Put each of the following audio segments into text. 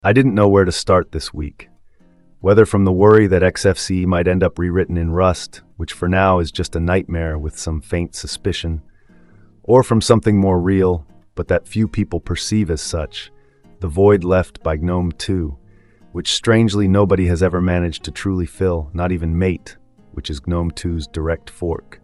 I didn't know where to start this week, whether from the worry that XFCE might end up rewritten in Rust, which for now is just a nightmare with some faint suspicion, or from something more real, but that few people perceive as such, the void left by GNOME 2, which strangely nobody has ever managed to truly fill, not even MATE, which is GNOME 2's direct fork.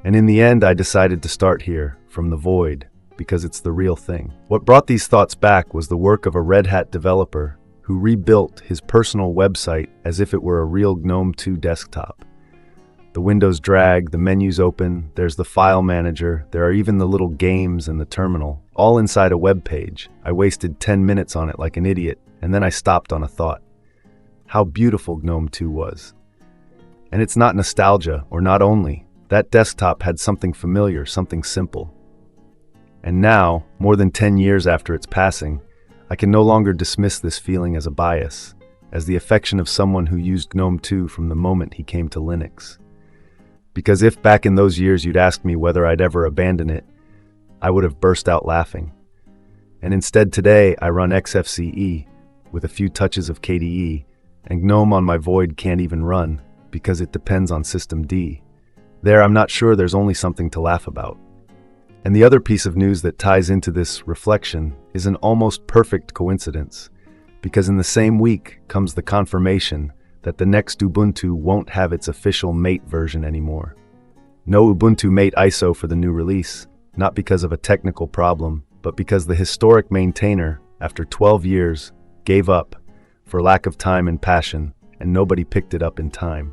And in the end, I decided to start here, from the void, because it's the real thing. What brought these thoughts back was the work of a Red Hat developer who rebuilt his personal website as if it were a real GNOME 2 desktop. The windows drag, the menus open, there's the file manager, there are even the little games and the terminal, all inside a web page. I wasted 10 minutes on it like an idiot, and then I stopped on a thought. How beautiful GNOME 2 was. And it's not nostalgia, or not only. That desktop had something familiar, something simple. And now, more than 10 years after its passing, I can no longer dismiss this feeling as a bias, as the affection of someone who used GNOME 2 from the moment he came to Linux. Because if back in those years you'd asked me whether I'd ever abandon it, I would have burst out laughing. And instead today I run XFCE with a few touches of KDE, and GNOME on my Void can't even run because it depends on System D. There, I'm not sure there's only something to laugh about. And the other piece of news that ties into this reflection is an almost perfect coincidence, because in the same week comes the confirmation that the next Ubuntu won't have its official MATE version anymore. No Ubuntu MATE ISO for the new release, not because of a technical problem, but because the historic maintainer, after 12 years, gave up for lack of time and passion, and nobody picked it up in time.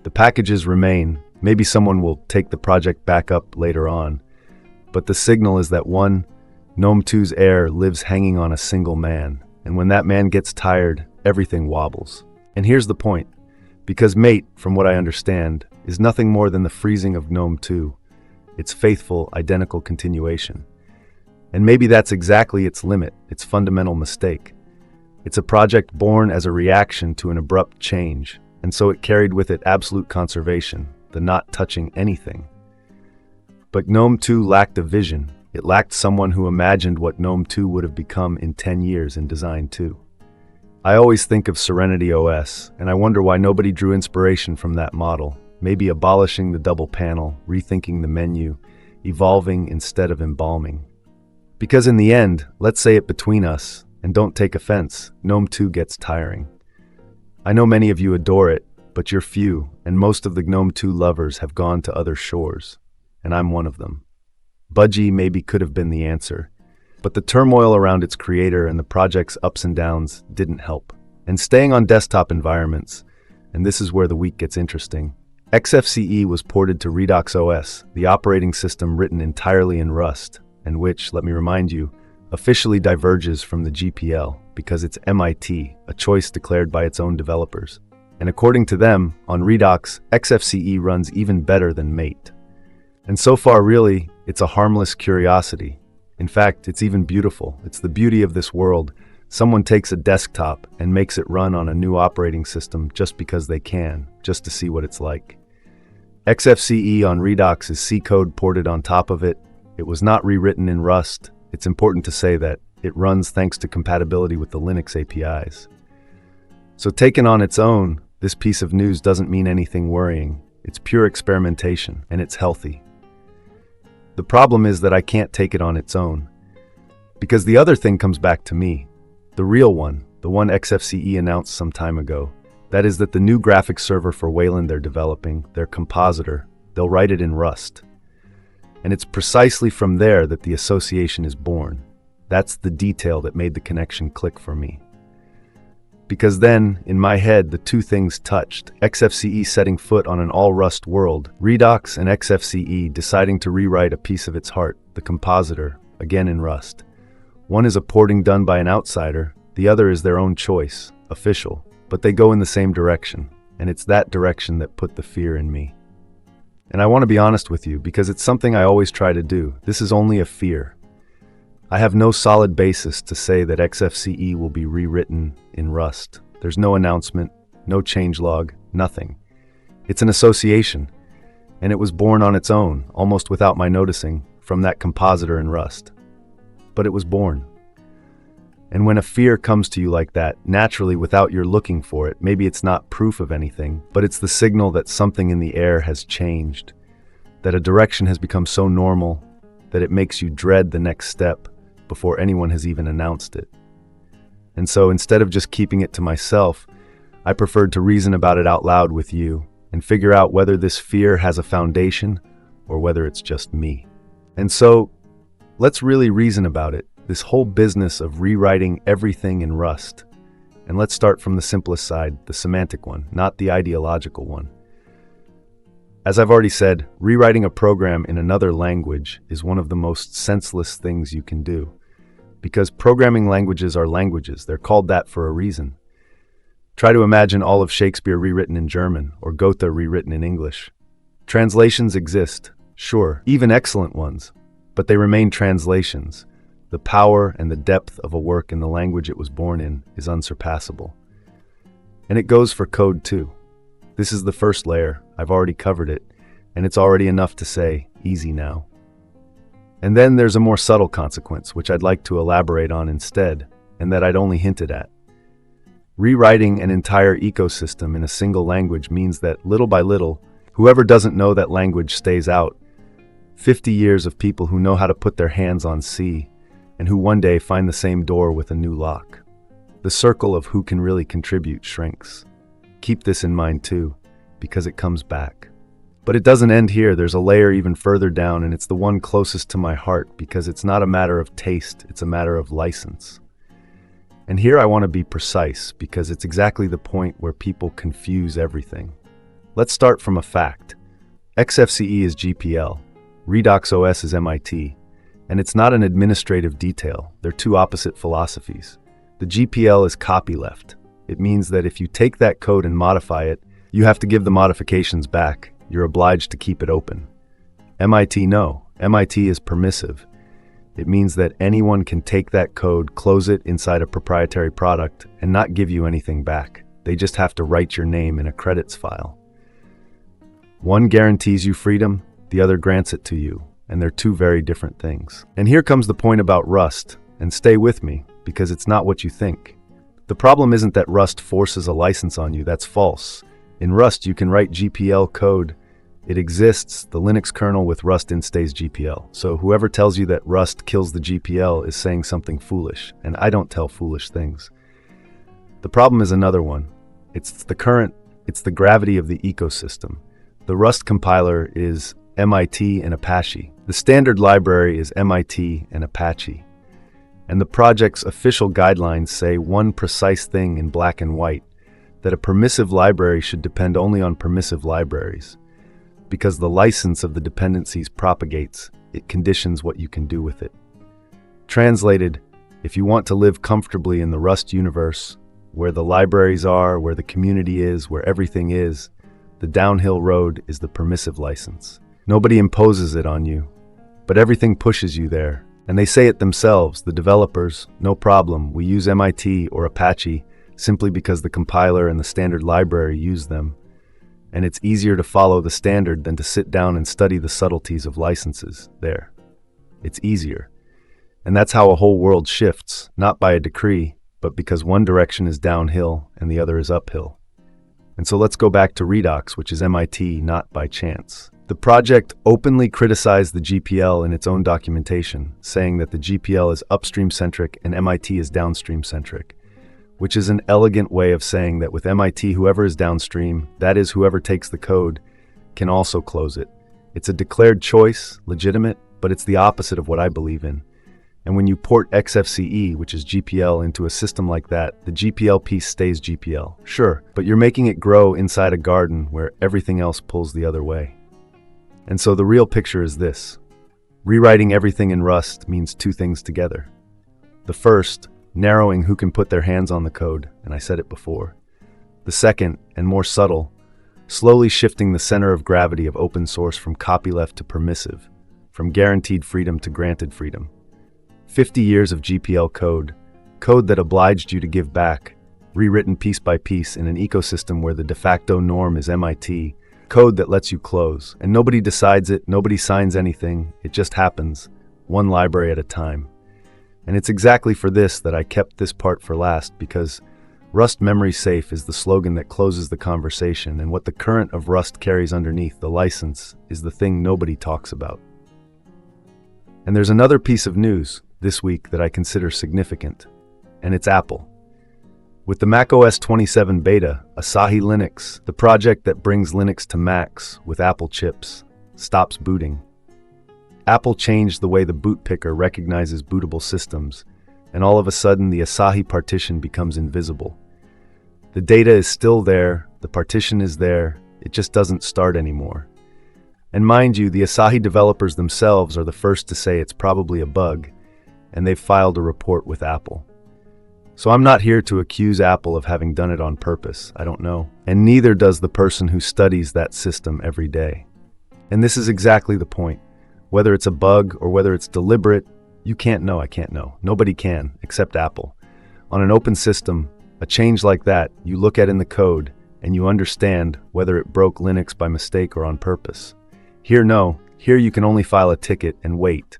The packages remain. Maybe someone will take the project back up later on, but the signal is that GNOME 2's heir lives hanging on a single man, and when that man gets tired, everything wobbles. And here's the point, because MATE, from what I understand, is nothing more than the freezing of GNOME 2, its faithful, identical continuation. And maybe that's exactly its limit, its fundamental mistake. It's a project born as a reaction to an abrupt change, and so it carried with it absolute conservation, the not touching anything. But GNOME 2 lacked a vision. It lacked someone who imagined what GNOME 2 would have become in 10 years in design too. I always think of Serenity OS, and I wonder why nobody drew inspiration from that model, maybe abolishing the double panel, rethinking the menu, evolving instead of embalming. Because in the end, let's say it between us, and don't take offense, GNOME 2 gets tiring. I know many of you adore it, but you're few, and most of the GNOME 2 lovers have gone to other shores, and I'm one of them. Budgie maybe could have been the answer, but the turmoil around its creator and the project's ups and downs didn't help. And staying on desktop environments, and this is where the week gets interesting, XFCE was ported to Redox OS, the operating system written entirely in Rust, and which, let me remind you, officially diverges from the GPL because it's MIT, a choice declared by its own developers. And according to them, on Redox, XFCE runs even better than MATE. And so far, really, it's a harmless curiosity. In fact, it's even beautiful. It's the beauty of this world. Someone takes a desktop and makes it run on a new operating system just because they can, just to see what it's like. XFCE on Redox is C code ported on top of it. It was not rewritten in Rust. It's important to say that it runs thanks to compatibility with the Linux APIs. So taken on its own, this piece of news doesn't mean anything worrying. It's pure experimentation, and it's healthy. The problem is that I can't take it on its own, because the other thing comes back to me, the real one, the one XFCE announced some time ago. That is that the new graphics server for Wayland they're developing, their compositor, they'll write it in Rust. And it's precisely from there that the association is born. That's the detail that made the connection click for me. Because then, in my head, the two things touched, XFCE setting foot on an all-Rust world, Redox and XFCE deciding to rewrite a piece of its heart, the compositor, again in Rust. One is a porting done by an outsider, the other is their own choice, official, but they go in the same direction, and it's that direction that put the fear in me. And I want to be honest with you, because it's something I always try to do. This is only a fear. I have no solid basis to say that XFCE will be rewritten in Rust. There's no announcement, no changelog, nothing. It's an association, and it was born on its own, almost without my noticing, from that compositor in Rust. But it was born. And when a fear comes to you like that, naturally without your looking for it, maybe it's not proof of anything, but it's the signal that something in the air has changed, that a direction has become so normal that it makes you dread the next step before anyone has even announced it. And so instead of just keeping it to myself, I preferred to reason about it out loud with you and figure out whether this fear has a foundation or whether it's just me. And so let's really reason about it, this whole business of rewriting everything in Rust. And let's start from the simplest side, the semantic one, not the ideological one. As I've already said, rewriting a program in another language is one of the most senseless things you can do. Because programming languages are languages, they're called that for a reason. Try to imagine all of Shakespeare rewritten in German or Goethe rewritten in English. Translations exist, sure, even excellent ones, but they remain translations. The power and the depth of a work in the language it was born in is unsurpassable. And it goes for code too. This is the first layer, I've already covered it, and it's already enough to say, easy now. And then there's a more subtle consequence, which I'd like to elaborate on instead, and that I'd only hinted at. Rewriting an entire ecosystem in a single language means that, little by little, whoever doesn't know that language stays out. 50 years of people who know how to put their hands on C, and who one day find the same door with a new lock. The circle of who can really contribute shrinks. Keep this in mind too, because it comes back. But it doesn't end here, there's a layer even further down, and it's the one closest to my heart because it's not a matter of taste, it's a matter of license. And here I want to be precise because it's exactly the point where people confuse everything. Let's start from a fact. XFCE is GPL, Redox OS is MIT, and it's not an administrative detail, they're two opposite philosophies. The GPL is copyleft. It means that if you take that code and modify it, you have to give the modifications back. You're obliged to keep it open. MIT, no. MIT is permissive. It means that anyone can take that code, close it inside a proprietary product, and not give you anything back. They just have to write your name in a credits file. One guarantees you freedom, the other grants it to you, and they're two very different things. And here comes the point about Rust, and stay with me, because it's not what you think. The problem isn't that Rust forces a license on you, that's false. In Rust, you can write GPL code. It exists, the Linux kernel with Rust instays GPL. So whoever tells you that Rust kills the GPL is saying something foolish, and I don't tell foolish things. The problem is another one. It's the gravity of the ecosystem. The Rust compiler is MIT and Apache. The standard library is MIT and Apache. And the project's official guidelines say one precise thing in black and white, that a permissive library should depend only on permissive libraries. Because the license of the dependencies propagates, it conditions what you can do with it. Translated, if you want to live comfortably in the Rust universe, where the libraries are, where the community is, where everything is, the downhill road is the permissive license. Nobody imposes it on you, but everything pushes you there. And they say it themselves, the developers, no problem, we use MIT or Apache simply because the compiler and the standard library use them. And it's easier to follow the standard than to sit down and study the subtleties of licenses there. It's easier. And that's how a whole world shifts, not by a decree, but because one direction is downhill and the other is uphill. And so let's go back to Redox, which is MIT, not by chance. The project openly criticized the GPL in its own documentation, saying that the GPL is upstream-centric and MIT is downstream-centric, which is an elegant way of saying that with MIT, whoever is downstream, that is, whoever takes the code, can also close it. It's a declared choice, legitimate, but it's the opposite of what I believe in. And when you port XFCE, which is GPL, into a system like that, the GPL piece stays GPL. Sure, but you're making it grow inside a garden where everything else pulls the other way. And so the real picture is this. Rewriting everything in Rust means two things together. The first, narrowing who can put their hands on the code, and I said it before. The second, and more subtle, slowly shifting the center of gravity of open source from copyleft to permissive, from guaranteed freedom to granted freedom. 50 years of GPL code that obliged you to give back, rewritten piece by piece in an ecosystem where the de facto norm is MIT, code that lets you close, and nobody decides it, nobody signs anything, it just happens, one library at a time. And it's exactly for this that I kept this part for last, because Rust Memory Safe is the slogan that closes the conversation, and what the current of Rust carries underneath the license is the thing nobody talks about. And there's another piece of news this week that I consider significant, and it's Apple. With the macOS 27 beta, Asahi Linux, the project that brings Linux to Macs with Apple chips, stops booting. Apple changed the way the boot picker recognizes bootable systems, and all of a sudden the Asahi partition becomes invisible. The data is still there, the partition is there, it just doesn't start anymore. And mind you, the Asahi developers themselves are the first to say it's probably a bug, and they've filed a report with Apple. So I'm not here to accuse Apple of having done it on purpose, I don't know. And neither does the person who studies that system every day. And this is exactly the point. Whether it's a bug or whether it's deliberate, you can't know, I can't know. Nobody can, except Apple. On an open system, a change like that, you look at in the code, and you understand whether it broke Linux by mistake or on purpose. Here, no. Here you can only file a ticket and wait.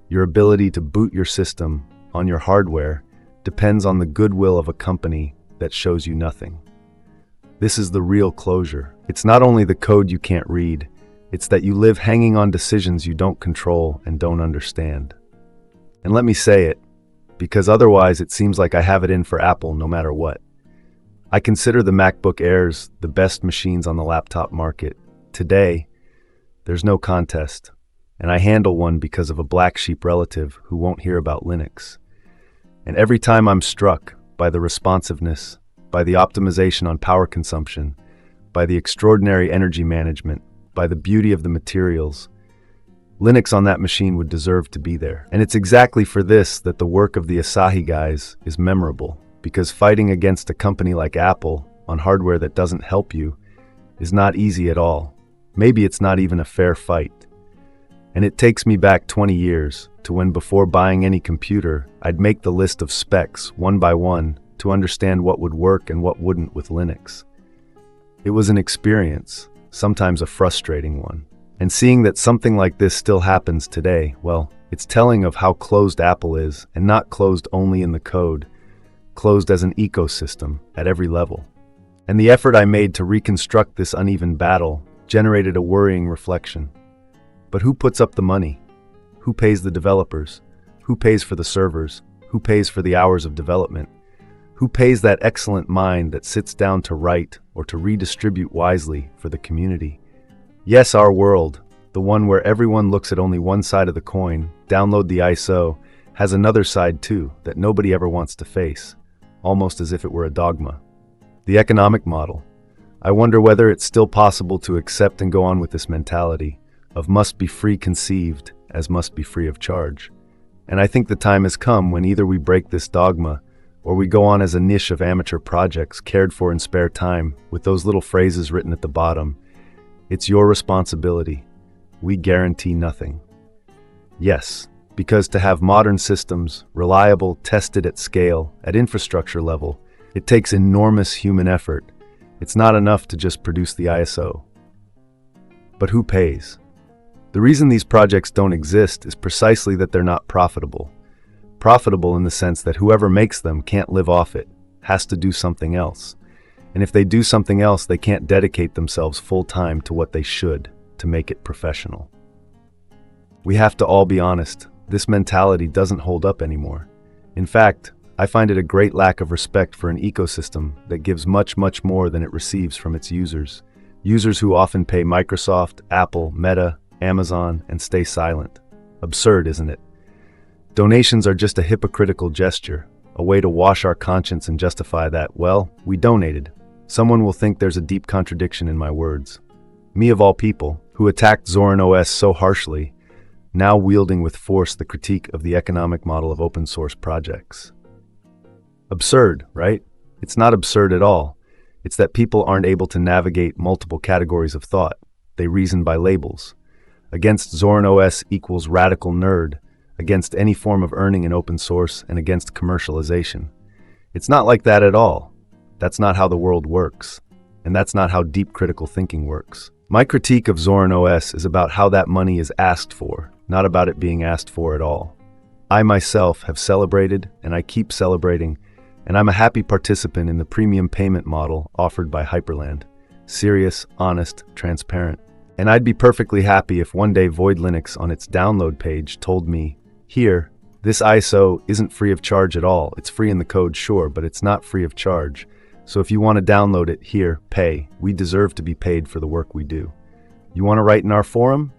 Your ability to boot your system on your hardware depends on the goodwill of a company that shows you nothing. This is the real closure. It's not only the code you can't read, it's that you live hanging on decisions you don't control and don't understand. And let me say it, because otherwise it seems like I have it in for Apple no matter what. I consider the MacBook Airs the best machines on the laptop market. Today, there's no contest, and I handle one because of a black sheep relative who won't hear about Linux. And every time I'm struck by the responsiveness, by the optimization on power consumption, by the extraordinary energy management, by the beauty of the materials, Linux on that machine would deserve to be there. And it's exactly for this that the work of the Asahi guys is memorable, because fighting against a company like Apple on hardware that doesn't help you is not easy at all. Maybe it's not even a fair fight. And it takes me back 20 years to when, before buying any computer, I'd make the list of specs one by one to understand what would work and what wouldn't with Linux. It was an experience, sometimes a frustrating one. And seeing that something like this still happens today, well, it's telling of how closed Apple is, and not closed only in the code, closed as an ecosystem at every level. And the effort I made to reconstruct this uneven battle generated a worrying reflection. But who puts up the money? Who pays the developers? Who pays for the servers? Who pays for the hours of development? Who pays that excellent mind that sits down to write or to redistribute wisely for the community? Yes, our world, the one where everyone looks at only one side of the coin, download the ISO, has another side too that nobody ever wants to face, almost as if it were a dogma. The economic model. I wonder whether it's still possible to accept and go on with this mentality of must be free conceived as must be free of charge. And I think the time has come when either we break this dogma or we go on as a niche of amateur projects cared for in spare time with those little phrases written at the bottom. It's your responsibility. We guarantee nothing. Yes, because to have modern systems, reliable, tested at scale, at infrastructure level, it takes enormous human effort. It's not enough to just produce the ISO. But who pays? The reason these projects don't exist is precisely that they're not profitable. Profitable in the sense that whoever makes them can't live off it, has to do something else. And if they do something else, they can't dedicate themselves full-time to what they should to make it professional. We have to all be honest, this mentality doesn't hold up anymore. In fact, I find it a great lack of respect for an ecosystem that gives much, much more than it receives from its users. Users who often pay Microsoft, Apple, Meta, Amazon, and stay silent. Absurd, isn't it? Donations are just a hypocritical gesture, a way to wash our conscience and justify that, well, we donated. Someone will think there's a deep contradiction in my words. Me of all people, who attacked Zorin OS so harshly, now wielding with force the critique of the economic model of open source projects. Absurd, right? It's not absurd at all. It's that people aren't able to navigate multiple categories of thought. They reason by labels. Against Zorin OS equals radical nerd, against any form of earning in open source, and against commercialization. It's not like that at all. That's not how the world works. And that's not how deep critical thinking works. My critique of Zorin OS is about how that money is asked for, not about it being asked for at all. I myself have celebrated, and I keep celebrating, and I'm a happy participant in the premium payment model offered by Hyperland. Serious, honest, transparent. And I'd be perfectly happy if one day Void Linux on its download page told me, here, this ISO isn't free of charge at all. It's free in the code, sure, but it's not free of charge. So if you want to download it, here, pay. We deserve to be paid for the work we do. You want to write in our forum?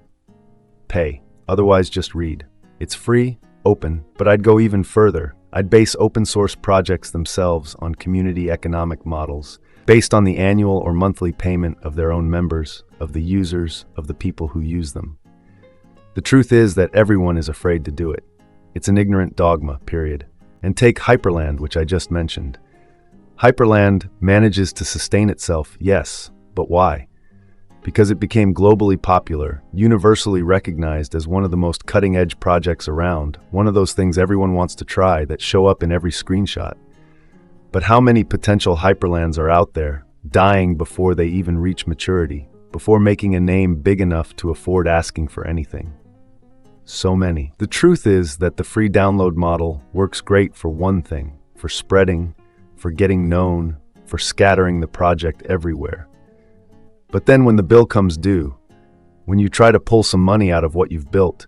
Pay. Otherwise, just read. It's free, open, but I'd go even further. I'd base open source projects themselves on community economic models, based on the annual or monthly payment of their own members, of the users, of the people who use them. The truth is that everyone is afraid to do it. It's an ignorant dogma, period. And take Hyperland, which I just mentioned. Hyperland manages to sustain itself, yes, but why? Because it became globally popular, universally recognized as one of the most cutting-edge projects around, one of those things everyone wants to try that show up in every screenshot. But how many potential Hyperlands are out there, dying before they even reach maturity, before making a name big enough to afford asking for anything? So many. The truth is that the free download model works great for one thing, for spreading, for getting known, for scattering the project everywhere. But then when the bill comes due, when you try to pull some money out of what you've built,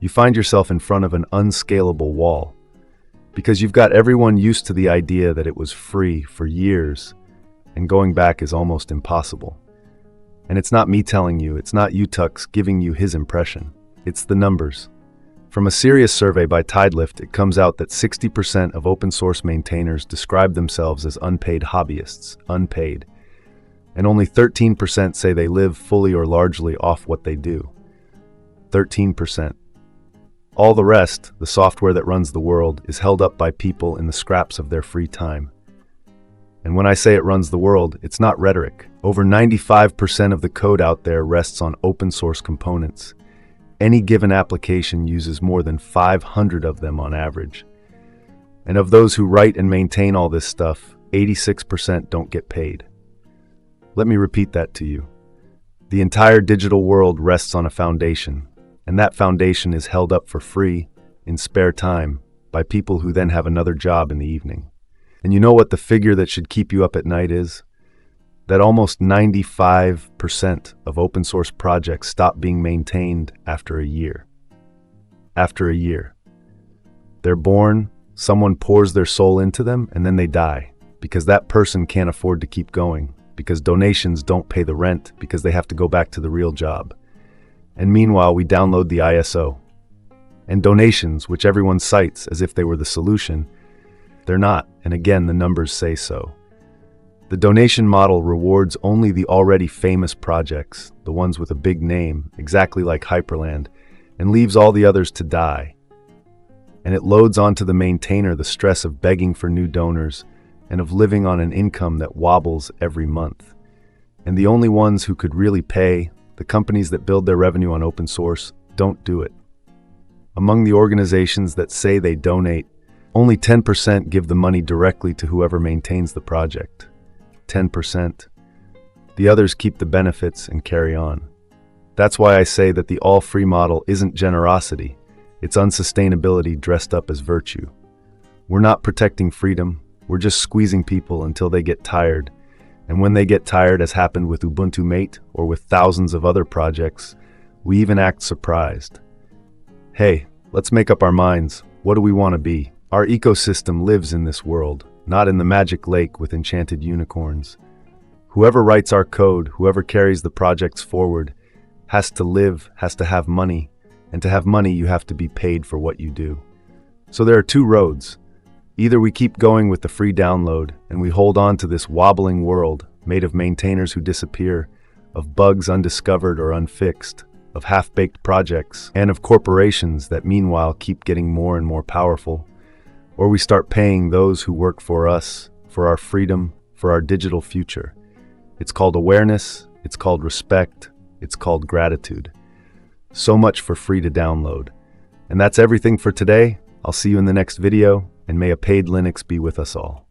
you find yourself in front of an unscalable wall. Because you've got everyone used to the idea that it was free for years, and going back is almost impossible. And it's not me telling you, it's not Utux giving you his impression. It's the numbers. From a serious survey by Tidelift, it comes out that 60% of open source maintainers describe themselves as unpaid hobbyists, unpaid. And only 13% say they live fully or largely off what they do. 13%. All the rest, the software that runs the world, is held up by people in the scraps of their free time. And when I say it runs the world, it's not rhetoric. Over 95% of the code out there rests on open source components. Any given application uses more than 500 of them on average. And of those who write and maintain all this stuff, 86% don't get paid. Let me repeat that to you. The entire digital world rests on a foundation, and that foundation is held up for free, in spare time, by people who then have another job in the evening. And you know what the figure that should keep you up at night is? That almost 95% of open source projects stop being maintained after a year. After a year. They're born, someone pours their soul into them, and then they die, because that person can't afford to keep going, because donations don't pay the rent, because they have to go back to the real job. And meanwhile, we download the ISO. And donations, which everyone cites as if they were the solution, they're not, and again, the numbers say so. The donation model rewards only the already famous projects, the ones with a big name, exactly like Hyperland, and leaves all the others to die. And it loads onto the maintainer the stress of begging for new donors and of living on an income that wobbles every month. And the only ones who could really pay, the companies that build their revenue on open source, don't do it. Among the organizations that say they donate, only 10% give the money directly to whoever maintains the project. 10%. The others keep the benefits and carry on. That's why I say that the all-free model isn't generosity, it's unsustainability dressed up as virtue. We're not protecting freedom, we're just squeezing people until they get tired. And when they get tired, as happened with Ubuntu MATE or with thousands of other projects, we even act surprised. Hey, let's make up our minds. What do we want to be? Our ecosystem lives in this world, not in the magic lake with enchanted unicorns. Whoever writes our code, whoever carries the projects forward, has to live, has to have money, and to have money you have to be paid for what you do. So there are two roads. Either we keep going with the free download and we hold on to this wobbling world made of maintainers who disappear, of bugs undiscovered or unfixed, of half-baked projects, and of corporations that meanwhile keep getting more and more powerful, or we start paying those who work for us, for our freedom, for our digital future. It's called awareness, it's called respect, it's called gratitude. So much for free to download. And that's everything for today. I'll see you in the next video, and may a paid Linux be with us all.